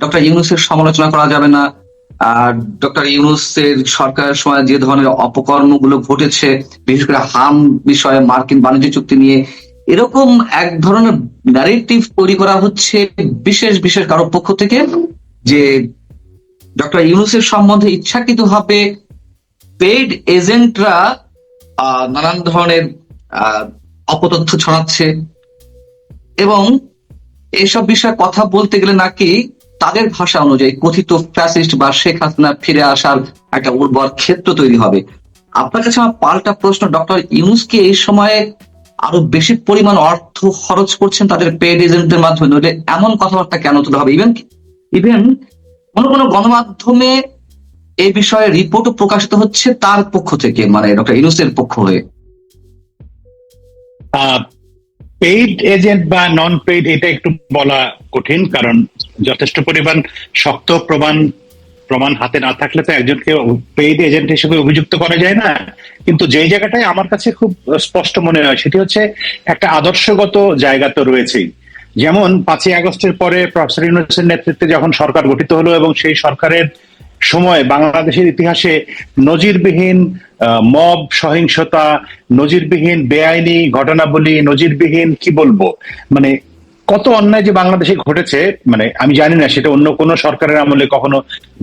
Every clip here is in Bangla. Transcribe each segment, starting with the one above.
ডক্টর ইউনূসের সমালোচনা করা যাবে না। আর ডক্টর ইউনূসের সরকারের সময় যে ধরনের অপকর্মগুলো ঘটেছে, বিশেষ করে হাম বিষয়ে, মার্কিন বাণিজ্য চুক্তি নিয়ে, এরকম এক ধরনের ন্যারেটিভ তৈরি করা হচ্ছে বিশেষ বিশেষ কারো পক্ষ থেকে, যে ডক্টর ইউনূসের সম্বন্ধে ইচ্ছাকৃতভাবে পেইড এজেন্টরা নানান ধরনের আহ, অপতথ্য ছড়াচ্ছে, এবং এসব বিষয়ে কথা বলতে গেলে নাকি তাদের ভাষা অনুযায়ী কথিত ফ্যাসিস্ট বা শেখ হাসিনা ফিরে আসার একটা উর্বর ক্ষেত্র তৈরি হবে। আপনার কাছে আমার পাল্টা প্রশ্ন, ডক্টর ইউনূস কি এই সময়ে আরো বেশি পরিমাণ অর্থ খরচ করছেন তাদের পেড এজেন্টদের মাধ্যমে? নইলে এমন কথাবার্তা কেন তুলে হবে? ইভেন ইভেন কোন কোন গণমাধ্যমে এই বিষয়ে রিপোর্টও প্রকাশিত হচ্ছে তার পক্ষ থেকে, মানে ডক্টর ইউনূসের পক্ষ হয়ে। পেইড এজেন্ট বা নন পেইড এটা একটু বলা কঠিন, কারণ যথেষ্ট পরিমাণ শক্ত প্রমাণ হাতে না থাকলে তো একজনকে পেইড এজেন্ট হিসেবে অভিযুক্ত করা যায় না। কিন্তু যেই জায়গাটায় আমার কাছে খুব স্পষ্ট মনে হয় সেটি হচ্ছে একটা আদর্শগত জায়গা তো রয়েছেই। যেমন 5ই আগস্টের পরে প্রফেসর ইউনূসের নেতৃত্বে যখন সরকার গঠিত হলো এবং সেই সরকারের সময় বাংলাদেশের ইতিহাসে নজিরবিহীন মব সহিংসতা, নজিরবিহীন বেআইনি ঘটনাবলী, নজিরবিহীন কি বলবো, মানে কত অন্যায় যে বাংলাদেশে ঘটেছে, মানে আমি জানি না সেটা অন্য কোনো সরকারের আমলে কখনো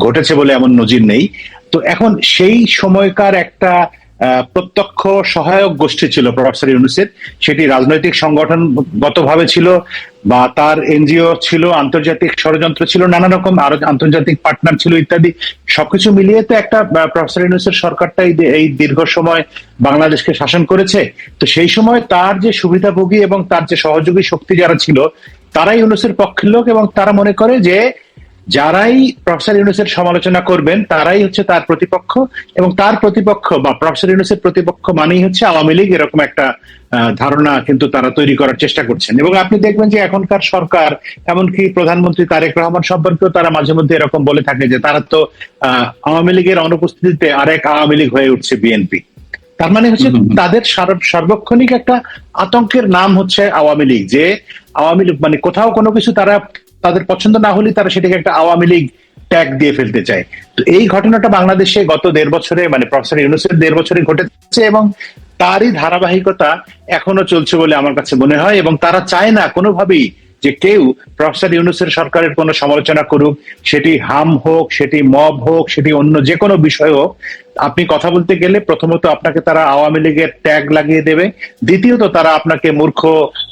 ঘটেছে বলে এমন নজির নেই। তো এখন সেই সময়কার একটা প্রত্যক্ষ সহায়ক গোষ্ঠী ছিল প্রফেসর ইউনূসের, সেটি রাজনৈতিক সংগঠনগত ভাবে ছিল বা তার এনজিও ছিল, আন্তর্জাতিক ষড়যন্ত্র ছিল, নানা রকম আরো আন্তর্জাতিক পার্টনার ছিল ইত্যাদি। সবকিছু মিলিয়ে তো একটা প্রফেসর ইউনূসের সরকারটা এই দীর্ঘ সময় বাংলাদেশকে শাসন করেছে। তো সেই সময় তার যে সুবিধাভোগী এবং তার যে সহযোগী শক্তি যারা ছিল তারাই ইউনূসের পক্ষের লোক, এবং তারা মনে করে যে যারাই প্রফেসর ইউনূসের সমালোচনা করবেন তারাই হচ্ছে তার প্রতিপক্ষ, এবং তার প্রতিপক্ষ বা প্রফেসর ইউনূসের প্রতিপক্ষ মানেই হচ্ছে আওয়ামী লীগ, এরকম একটা ধারণা কিন্তু তারা তৈরি করার চেষ্টা করছেন। এবং আপনি দেখবেন যে এখনকার সরকার, এমনকি প্রধানমন্ত্রী তারেক রহমান সম্পর্কেও তারা মাঝে মধ্যে এরকম বলে থাকে যে তারা তো আওয়ামী লীগের অনুপস্থিতিতে আরেক আওয়ামী লীগ হয়ে উঠছে বিএনপি। তার মানে হচ্ছে তাদের সার্বক্ষণিক একটা আতঙ্কের নাম হচ্ছে আওয়ামী লীগ, যে আওয়ামী লীগ মানে কোথাও কোনো কিছু তারা তাদের পছন্দ না হলে তারা সেটাকে একটা আওয়ামী লীগ ট্যাগ দিয়ে ফেলতে চায়। তো এই ঘটনাটা বাংলাদেশে গত 1.5 বছরে, মানে প্রফেসর ইউনূসের 1.5 বছরে ঘটেছে, এবং তারই ধারাবাহিকতা এখনো চলছে বলে আমার কাছে মনে হয়। এবং তারা চায় না কোনোভাবেই যে কেউ প্রফেসর ইউনূসের সরকারের কোনো সমালোচনা করুক, সেটি হাম হোক, সেটি মব হোক, সেটি অন্য যে কোনো বিষয় হোক। আপনি কথা বলতে গেলে প্রথমত আপনাকে তারা আওয়ামী লীগের ট্যাগ লাগিয়ে দেবে, দ্বিতীয়ত তারা আপনাকে মূর্খ,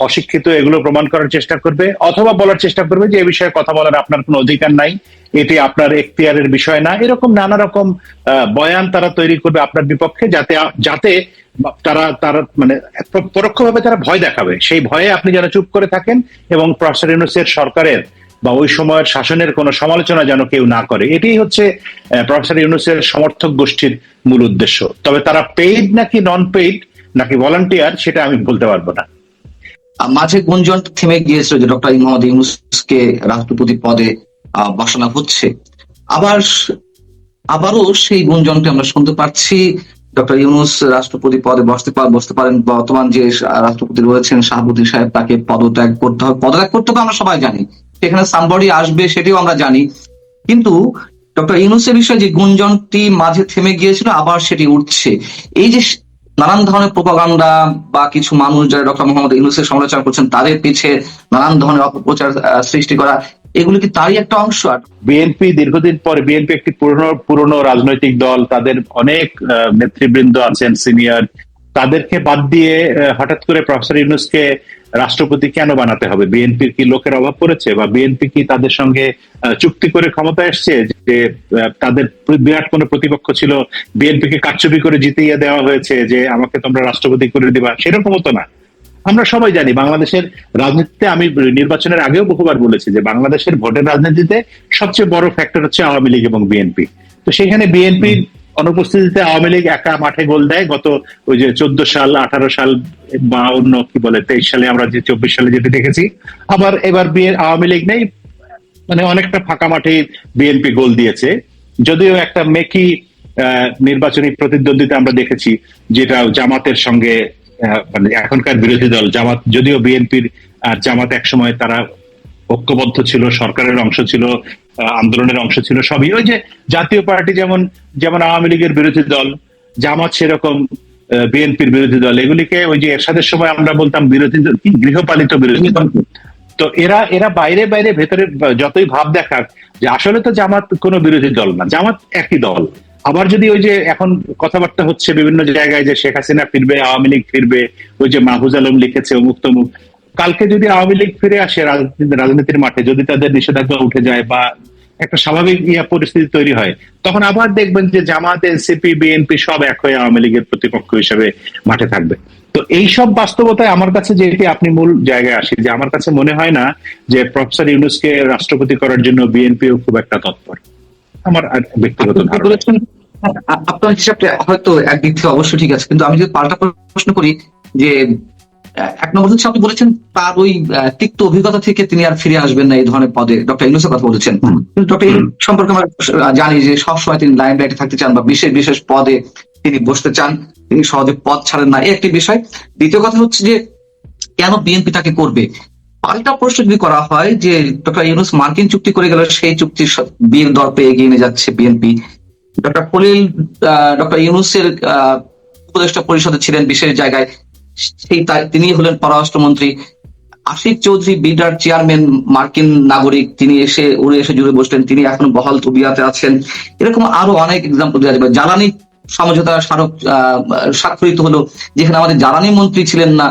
অশিক্ষিত এগুলো প্রমাণ করার চেষ্টা করবে, অথবা বলার চেষ্টা করবে যে এই বিষয়ে কথা বলার আপনার কোনো অধিকার নাই, এটি আপনার এখতিয়ারের বিষয় না। এরকম নানা রকম বয়ান তারা তৈরি করবে আপনার বিপক্ষে, যাতে যাতে তারা তারা মানে পরোক্ষভাবে তারা ভয় দেখাবে। সেই ভয়ে আপনি যেন চুপ করে থাকেন এবং প্রফেসর ইউনূসের সরকারের বা ওই সময়ের শাসনের কোনো সমালোচনা যেন কেউ না করে। এটাই হচ্ছে প্রফেসর ইউনূসের সমর্থক গোষ্ঠীর মূল উদ্দেশ্য। তবে তারা পেইড নাকি নন পেইড নাকি ভলান্টিয়ার সেটা আমি বলতে পারবো না। মাঝে গুঞ্জন থেমে গিয়েছিল যে ডক্টর মোহাম্মদ ইউনূসকে রাষ্ট্রপতি পদে বসানো হচ্ছে, আবারও সেই গুঞ্জনটি আমরা শুনতে পাচ্ছি। ডক্টর ইউনূস রাষ্ট্রপতি পদে বসতে পারেন। বর্তমান যে রাষ্ট্রপতি রয়েছেন শাহাবুদ্দিন সাহেব, তাকে পদত্যাগ করতে হবে। পদত্যাগ করতে হবে আমরা সবাই জানি, সেখানে সামবডি আসবে সেটিও আমরা জানি। কিন্তু ডক্টর ইউনূসের বিষয়ে যে গুঞ্জনটি মাঝে থেমে গিয়েছিল, আবার সেটি উঠছে। এই যে নানান ধরনের প্রোপাগান্ডা বা কিছু মানুষ যারা ডক্টর মোহাম্মদ ইউনূসের সমালোচনা করছেন তাদের পিছে নানান ধরনের অপপ্রচার সৃষ্টি করা, এগুলো কি তারই একটা অংশ? আর বিএনপি দীর্ঘদিন পরে, বিএনপি একটি পুরনো রাজনৈতিক দল, তাদের অনেক নেতৃবৃন্দ আছেন সিনিয়র, তাদেরকে বাদ দিয়ে হঠাৎ করে প্রফেসর ইউনূসকে রাষ্ট্রপতি কেন বানাতে হবে? বিএনপির কি লোকের অভাব পড়েছে, বা বিএনপি কি তাদের সঙ্গে চুক্তি করে ক্ষমতায় এসছে যে তাদের বিরাট কোনো প্রতিপক্ষ ছিল, বিএনপিকে কারচুপি করে জিতিয়ে দেওয়া হয়েছে যে আমাকে তোমরা রাষ্ট্রপতি করে দিবা? সেরকমও তো না। আমরা সবাই জানি বাংলাদেশের রাজনীতিতে, আমি নির্বাচনের আগেও বহুবার বলেছি যে বাংলাদেশের ভোটের রাজনীতিতে সবচেয়ে বড় ফ্যাক্টর হচ্ছে আওয়ামী লীগ এবং বিএনপি। তো সেখানে বিএনপির অনুপস্থিতিতে আওয়ামী লীগ একা মাঠে গোল দেয়। গত ওই যে 14 সাল, 18 সাল বা অন্য কি বলে 23 সালে আমরা যে 24 সালে যেটা দেখেছি, আবার এবার আওয়ামী লীগ নেই, মানে অনেকটা ফাঁকা মাঠে বিএনপি গোল দিয়েছে। যদিও একটা মেকি নির্বাচনী প্রতিদ্বন্দ্বিতা আমরা দেখেছি, যেটা জামাতের সঙ্গে, মানে এখনকার বিরোধী দল জামাত, যদিও বিএনপির আর জামাত একসময় তারা ঐক্যবদ্ধ ছিল, সরকারের অংশ ছিল, আন্দোলনের অংশ ছিল সবই। ওই যে জাতীয় পার্টি যেমন যেমন আওয়ামী লীগের বিরোধী দল, জামাত সেরকম বিএনপির বিরোধী দল, এগুলিকে ওই যে এরশাদের সময় আমরা বলতাম বিরোধী দল, কি গৃহপালিত বিরোধী দল। তো এরা এরা বাইরে বাইরে ভেতরে যতই ভাব দেখাক যে আসলে তো জামাত কোনো বিরোধী দল না, জামাত একই দল। আবার যদি ওই যে এখন কথাবার্তা হচ্ছে বিভিন্ন জায়গায় যে শেখ হাসিনা ফিরবে, আওয়ামী লীগ ফিরবে, ওই যে মাহফুজ আলম লিখেছে অমুক তমুক, কালকে যদি আওয়ামী লীগ ফিরে আসে রাজনীতির মাঠে, যদি তাদের নিষেধাজ্ঞা উঠে যায় বা একটা স্বাভাবিক পরিস্থিতি তৈরি হয়, তখন আবার দেখবেন যে জামাত, এনসিপি, বিএনপি সব এক হয়ে আওয়ামী লীগের প্রতিপক্ষ হিসেবে মাঠে থাকবে। তো এইসব বাস্তবতায় আমার কাছে যেটি, আপনি মূল জায়গায় আসি, যে আমার কাছে মনে হয় না যে প্রফেসর ইউনূসকে রাষ্ট্রপতি করার জন্য বিএনপিও খুব একটা তৎপর, আমার ব্যক্তিগত আপনি ধারণা। বলেছেন, আপনার হিসাবটা হয়তো একদিক থেকে অবশ্যই ঠিক আছে, কিন্তু আমি যদি পাল্টা প্রশ্ন করি যে এক নম্বর হচ্ছে আপনি বলেছেন তার ওই তিক্ত অভিজ্ঞতা থেকে তিনি আর ফিরে আসবেন না এই ধরনের পদে, ডক্টর ইউনূসের কথা বলেছেন। কিন্তু ডক্টর ইউনূস সম্পর্কে আমরা জানি যে সবসময় তিনি লাইন লাইটে থাকতে চান বা বিশেষ বিশেষ পদে তিনি বসতে চান, তিনি সহজে পদ ছাড়েন না, এই একটি বিষয়। দ্বিতীয় কথা হচ্ছে যে কেন বিএনপি তাকে করবে। পাল্টা প্রশ্ন যদি করা হয় যে ডক্টর ইউনূস মার্কিন চুক্তি করে গেল, সেই চুক্তির বিয়ের দর পেয়ে এগিয়ে নিয়ে যাচ্ছে বিএনপি। ডক্টর খলিল ডক্টর ইউনূসের উপদেষ্টা পরিষদে ছিলেন বিশেষ জায়গায়, তিনি হলেন পররাষ্ট্রমন্ত্রী। আশিক চৌধুরী বিডার চেয়ারম্যান, মার্কিন নাগরিক, তিনি এসে উড়ে এসে জুড়ে বসলেন, তিনি এখন বহাল তবিয়াতে আছেন। এরকম আরো অনেক এক্সাম্পল দেওয়া যাবে। জ্বালানি সমঝোতা স্মারক স্বাক্ষরিত হলো, যেখানে আমাদের জ্বালানি মন্ত্রী ছিলেন না,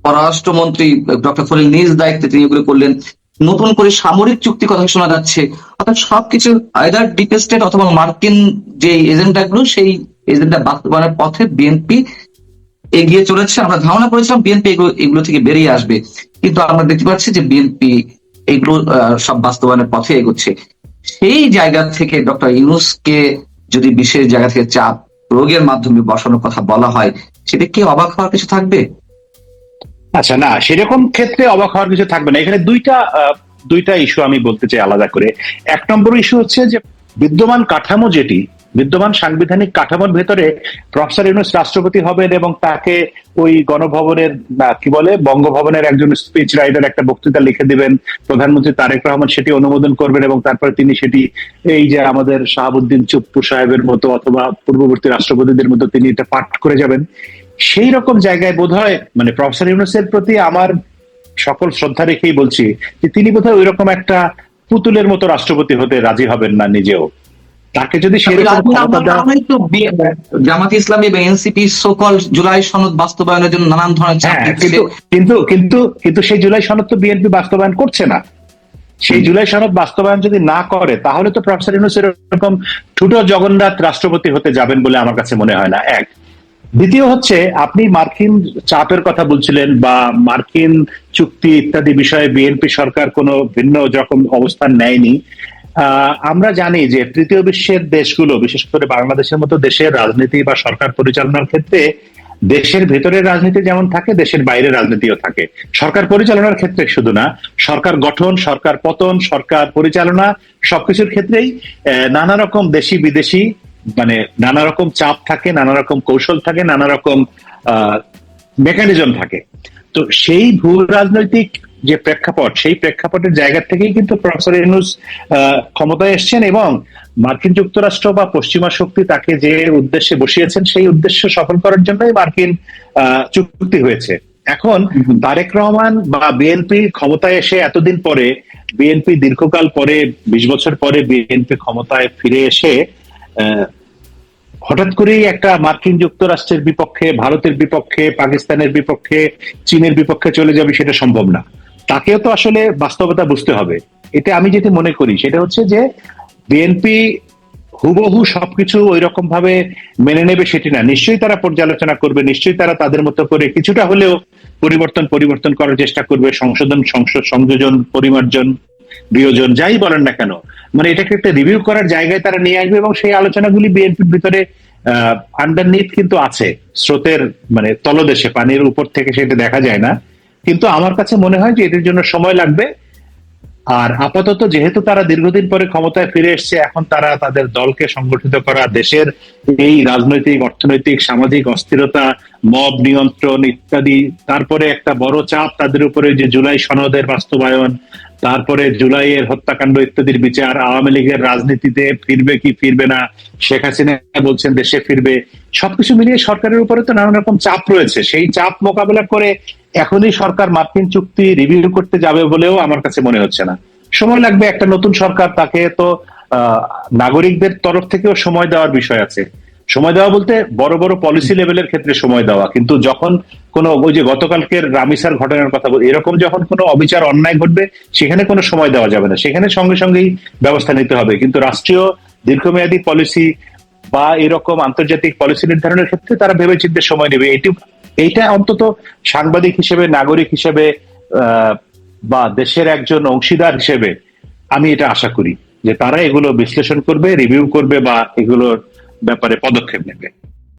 পররাষ্ট্রমন্ত্রী ডক্টর খলিল নিজ দায়িত্বে তিনি এগুলো করলেন। নতুন করে সামরিক চুক্তি কথা শোনা যাচ্ছে। অর্থাৎ সবকিছু আইদার ডিপ স্টেট অথবা মার্কিন যে এজেন্ডা গুলো, সেই এজেন্ডা বাস্তবায়নের পথে বিএনপি এগিয়ে চলেছে। আমরা ধারণা করেছিলাম বিএনপি এগুলো থেকে বেরিয়ে আসবে, কিন্তু আমরা দেখতে পাচ্ছি যে বিএনপি এগুলো সব বাস্তবায়নের পথে এগোচ্ছে। সেই জায়গা থেকে ডক্টর ইউনূসকে যদি বিশেষ জায়গা থেকে চাপ প্রয়োগের মাধ্যমে বসানোর কথা বলা হয়, সেটা কি অবাক হওয়ার কিছু থাকবে? আচ্ছা, না, সেরকম ক্ষেত্রে অবাক হওয়ার কিছু থাকবে না। এখানে দুইটা ইস্যু আমি বলতে চাই আলাদা করে। এক নম্বর ইস্যু হচ্ছে যে বিদ্যমান কাঠামো, যেটি বিদ্যমান সাংবিধানিক কাঠামোর ভেতরে প্রফেসর ইউনূস রাষ্ট্রপতি হবেন এবং তাকে ওই গণভবনের কি বলে বঙ্গভবনের একজন স্পিচ রাইটার একটা বক্তৃতা লিখে দিবেন, প্রধানমন্ত্রী তারেক রহমান সেটি অনুমোদন করবেন এবং তারপরে তিনি সেটি এই যে আমাদের শাহাবুদ্দিন চুপ্পু সাহেবের মতো অথবা পূর্ববর্তী রাষ্ট্রপতিদের মতো তিনি এটা পাঠ করে যাবেন। সেই রকম জায়গায় বোধহয় মানে প্রফেসর ইউনূসের প্রতি আমার সকল শ্রদ্ধা রেখেই বলছি যে তিনি বোধহয় ওই রকম একটা পুতুলের মতো রাষ্ট্রপতি হতে রাজি হবেন না নিজেও। তাকে যদি জামাত ইসলামী বা এনসিপি সোকল জুলাই সনদ বাস্তবায়নের জন্য নানান ধরনের চাপ দিচ্ছে, কিন্তু সেই জুলাই সনদ তো বিএনপি বাস্তবায়ন করছে না। সেই জুলাই সনদ বাস্তবায়ন যদি না করে, তাহলে তো প্রফেসর ইউনূস এরকম ছোট জগন্নাথ রাষ্ট্রপতি হতে যাবেন বলে আমার কাছে মনে হয় না। এক। দ্বিতীয় হচ্ছে, আপনি মার্কিন চাপের কথা বলছিলেন বা মার্কিন চুক্তি ইত্যাদি বিষয়ে বিএনপি সরকার কোনো ভিন্ন রকম অবস্থান নেয়নি। আমরা জানি যে তৃতীয় বিশ্বের দেশগুলো, বিশেষ করে বাংলাদেশের মতো দেশের রাজনীতি বা সরকার পরিচালনার ক্ষেত্রে দেশের ভেতরের রাজনীতি যেমন থাকে, দেশের বাইরের রাজনীতিও থাকে। সরকার পরিচালনার ক্ষেত্রে শুধু না, সরকার গঠন, সরকার পতন, সরকার পরিচালনা সবকিছুর ক্ষেত্রেই নানা রকম দেশি বিদেশি মানে নানা রকম চাপ থাকে, নানা রকম কৌশল থাকে, নানা রকম মেকানিজম থাকে। তো সেই ভূ রাজনৈতিক যে প্রেক্ষাপট, সেই প্রেক্ষাপটের জায়গা থেকেই কিন্তু প্রফেসর ইউনূস ক্ষমতায় এসছেন এবং মার্কিন যুক্তরাষ্ট্র বা পশ্চিমা শক্তি তাকে যে উদ্দেশ্যে বসিয়েছেন, সেই উদ্দেশ্য সফল করার জন্যই মার্কিন চুক্তি হয়েছে। এখন তারেক রহমান বা বিএনপি ক্ষমতায় এসে এতদিন পরে, বিএনপি দীর্ঘকাল পরে, 20 বছর পরে বিএনপি ক্ষমতায় ফিরে এসে হঠাৎ করেই একটা মার্কিন যুক্তরাষ্ট্রের বিপক্ষে, ভারতের বিপক্ষে, পাকিস্তানের বিপক্ষে, চীনের বিপক্ষে চলে যাবে, সেটা সম্ভব না। তাকেও তো আসলে বাস্তবতা বুঝতে হবে। এটা আমি যেটি মনে করি সেটা হচ্ছে যে বিএনপি হুবহু সবকিছু ওই রকম ভাবে মেনে নেবে সেটি না। নিশ্চয়ই তারা পর্যালোচনা করবে, নিশ্চয়ই তারা তাদের মতো করে কিছুটা হলেও পরিবর্তন করার চেষ্টা করবে, সংযোজন, পরিমার্জন, বিয়োজন, যাই বলেন না কেন, মানে এটাকে একটা রিভিউ করার জায়গায় তারা নিয়ে আসবে এবং সেই আলোচনাগুলি বিএনপির ভিতরে আন্ডারনিথ কিন্তু আছে, স্রোতের মানে তলদেশে, পানির উপর থেকে সেটা দেখা যায় না। কিন্তু আমার কাছে মনে হয় যে এটির জন্য সময় লাগবে। আর আপাতত যেহেতু তারা দীর্ঘদিন পরে ক্ষমতায় ফিরে এসছে, এখন তারা তাদের দলকে সংগঠিত করা, দেশের এই রাজনৈতিক, অর্থনৈতিক, সামাজিক অস্থিরতা, মব নিয়ন্ত্রণ ইত্যাদি, তারপরে একটা বড় চাপ তাদের উপরে যে জুলাই সনদের বাস্তবায়ন, তারপরে জুলাইয়ের হত্যাকাণ্ড ইত্যাদির বিচার, আওয়ামী লীগের রাজনীতিতে ফিরবে কি ফিরবে না, শেখ হাসিনা বলছেন দেশে ফিরবে, সবকিছু মিলিয়ে সরকারের উপরে তো নানান রকম চাপ রয়েছে। সেই চাপ মোকাবেলা করে এখনই সরকার মার্কিন চুক্তি রিভিউ করতে যাবে বলেও আমার কাছে মনে হচ্ছে না। সময় লাগবে, একটা নতুন সরকার, তাকে তো নাগরিকদের তরফ থেকেও সময় দেওয়ার বিষয় আছে। সময় দেওয়া বলতে বড় বড় পলিসি লেভেলের ক্ষেত্রে সময় দেওয়া, কিন্তু যখন কোনো ওই যে গতকালকের রামিসার ঘটনার কথা বলি, এরকম যখন কোনো অবিচার অন্যায় ঘটবে সেখানে কোনো সময় দেওয়া যাবে না, সেখানে সঙ্গে সঙ্গেই ব্যবস্থা নিতে হবে। কিন্তু রাষ্ট্রীয় দীর্ঘমেয়াদী পলিসি বা এরকম আন্তর্জাতিক পলিসি নির্ধারণের ক্ষেত্রে তারা ভেবেচিন্তে সময় নেবে। এইটা অন্তত সাংবাদিক হিসেবে, নাগরিক হিসেবে বা দেশের একজন অংশীদার হিসেবে আমি এটা আশা করি যে তারা এগুলো বিশ্লেষণ করবে, রিভিউ করবে বা এগুলোর ব্যাপারে পদক্ষেপ নেবে।